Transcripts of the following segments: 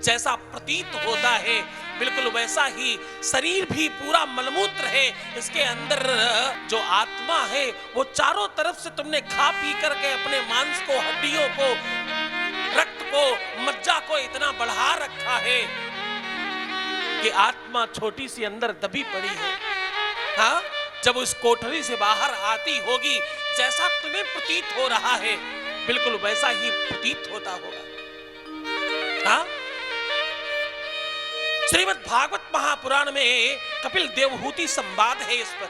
जैसा प्रतीत होता है बिल्कुल वैसा ही शरीर भी पूरा मलमूत्र है। इसके अंदर जो आत्मा है वो चारों तरफ से तुमने खा पी करके अपने मांस को, हड्डियों को, रक्त को, मज्जा को इतना बढ़ा रखा है कि आत्मा छोटी सी अंदर दबी पड़ी है। हाँ, जब उस कोठरी से बाहर आती होगी जैसा तुम्हें प्रतीत हो रहा है बिल्कुल वैसा ही प्रतीत होता होगा। हाँ, श्रीमद् भागवत महापुराण में कपिल देवहूति संवाद है। इस पर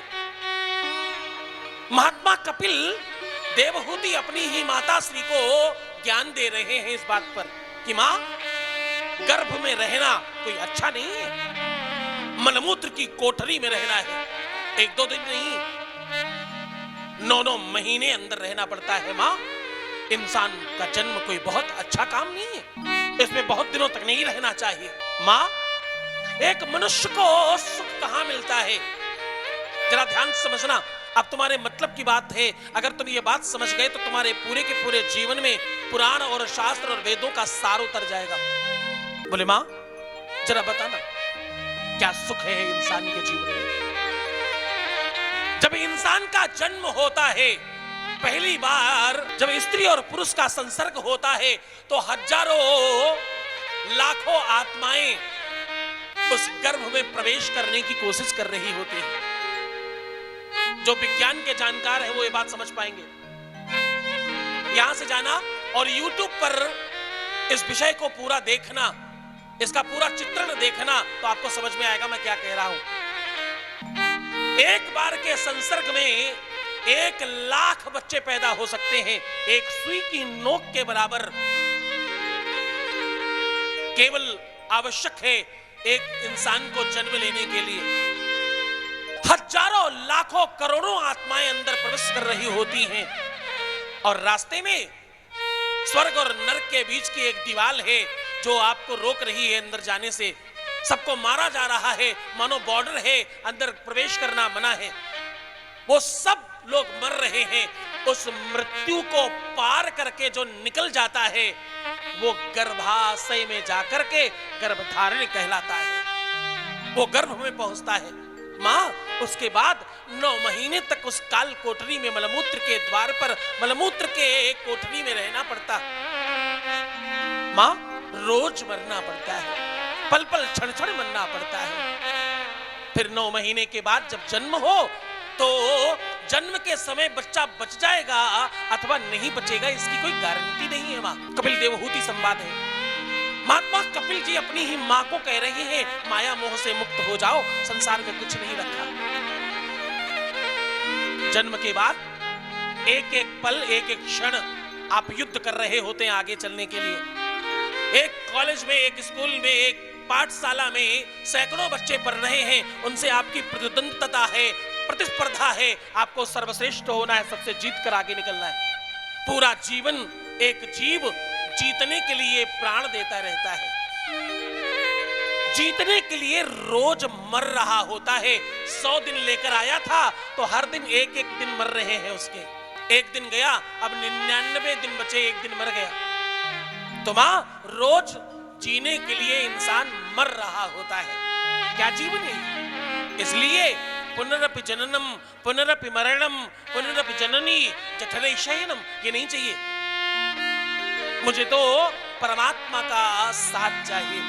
महात्मा कपिल देवहूति अपनी ही माता श्री को ज्ञान दे रहे हैं इस बात पर कि मां, गर्भ में रहना कोई अच्छा नहीं है। मलमूत्र की कोठरी में रहना है, 1-2 दिन नहीं, 9-9 महीने अंदर रहना पड़ता है। मां, इंसान का जन्म कोई बहुत अच्छा काम नहीं है, इसमें बहुत दिनों तक नहीं रहना चाहिए। मां, एक मनुष्य को सुख कहां मिलता है, जरा ध्यान से समझना। अब तुम्हारे मतलब की बात है, अगर तुम ये बात समझ गए तो तुम्हारे पूरे के पूरे जीवन में पुराण और शास्त्र और वेदों का सार उतर जाएगा। बोले मां, जरा बताना क्या सुख है इंसान के जीवन में। जब इंसान का जन्म होता है, पहली बार जब स्त्री और पुरुष का संसर्ग होता है तो हजारों लाखों आत्माएं उस गर्भ में प्रवेश करने की कोशिश कर रही होती है। जो विज्ञान के जानकार है वो ये बात समझ पाएंगे। यहां से जाना और YouTube पर इस विषय को पूरा देखना, इसका पूरा चित्रण देखना तो आपको समझ में आएगा मैं क्या कह रहा हूं। एक बार के संसर्ग में 1 लाख बच्चे पैदा हो सकते हैं। एक सुई की नोक के बराबर केवल आवश्यक है एक इंसान को जन्म लेने के लिए। हजारों लाखों करोड़ों आत्माएं अंदर प्रवेश कर रही होती हैं और रास्ते में स्वर्ग और नरक के बीच की एक दीवार है जो आपको रोक रही है अंदर जाने से। सबको मारा जा रहा है, मानो बॉर्डर है, अंदर प्रवेश करना मना है। वो सब लोग मर रहे हैं। उस मृत्यु को पार करके जो निकल जाता है वो गर्भाशय में जाकर के गर्भधारण कहलाता है। वो गर्भ में पहुंचता है। मां, उसके बाद 9 महीने तक उस काल कोठरी में मलमूत्र के द्वार पर, मलमूत्र के कोठरी में रहना पड़ता। मां, रोज मरना पड़ता है, पल पल क्षण क्षण मरना पड़ता है। फिर 9 महीने के बाद जब जन्म हो तो जन्म के समय बच्चा बच जाएगा अथवा नहीं बचेगा इसकी कोई गारंटी नहीं है। मां, कपिल देवहूति संवाद है। महात्मा कपिल जी अपनी ही मां को कह रहे हैं माया मोह से मुक्त हो जाओ, संसार में कुछ नहीं रखा। जन्म के बाद एक एक पल, एक एक क्षण आप युद्ध कर रहे होते हैं आगे चलने के लिए। एक कॉलेज में, एक स्कूल में, एक पाठशाला में सैकड़ों बच्चे पढ़ रहे हैं, उनसे आपकी प्रतिद्वंदता है, प्रतिस्पर्धा है। आपको सर्वश्रेष्ठ होना है, सबसे जीत कर आगे निकलना है। पूरा जीवन एक जीव जीतने के लिए प्राण देता रहता है, जीतने के लिए रोज मर रहा होता है। 100 दिन लेकर आया था तो हर दिन एक एक दिन मर रहे हैं उसके। एक दिन गया, अब 99 दिन बचे, एक दिन मर गया। तो मां, रोज जीने के लिए इंसान मर रहा होता है। क्या जीवन है? इसलिए पुनरपि जननम पुनरपि मरणम पुनरपि जननी जठरे शयनम, ये नहीं चाहिए। मुझे तो परमात्मा का साथ चाहिए।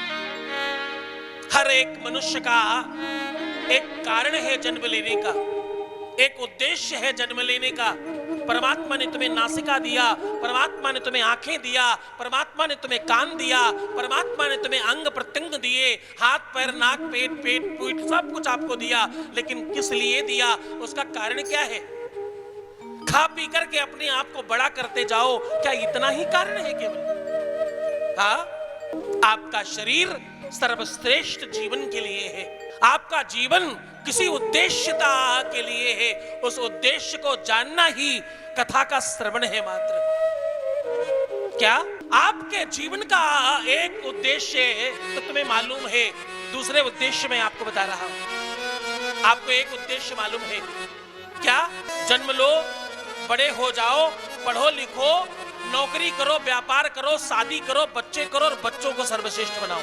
हर एक मनुष्य का एक कारण है जन्म लेने का, एक उद्देश्य है जन्म लेने का। परमात्मा ने तुम्हें नासिका दिया, परमात्मा ने तुम्हें आंखें दिया, परमात्मा ने तुम्हें कान दिया, परमात्मा ने तुम्हें अंग प्रत्यंग दिए, हाथ पैर नाक पेट पेट पीठ सब कुछ आपको दिया। लेकिन किस लिए दिया, उसका कारण क्या है? खा पी करके अपने आप को बड़ा करते जाओ, क्या इतना ही कारण है केवल? हाँ, आपका शरीर सर्वश्रेष्ठ जीवन के लिए है। आपका जीवन किसी उद्देश्यता के लिए है। उस उद्देश्य को जानना ही कथा का श्रवण है मात्र। क्या आपके जीवन का एक उद्देश्य तो तुम्हें मालूम है, दूसरे उद्देश्य मैं आपको बता रहा हूं। आपको एक उद्देश्य मालूम है क्या? जन्म लो, बड़े हो जाओ, पढ़ो लिखो, नौकरी करो, व्यापार करो, शादी करो, बच्चे करो और बच्चों को सर्वश्रेष्ठ बनाओ।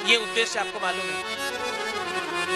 ये उद्देश्य आपको मालूम है।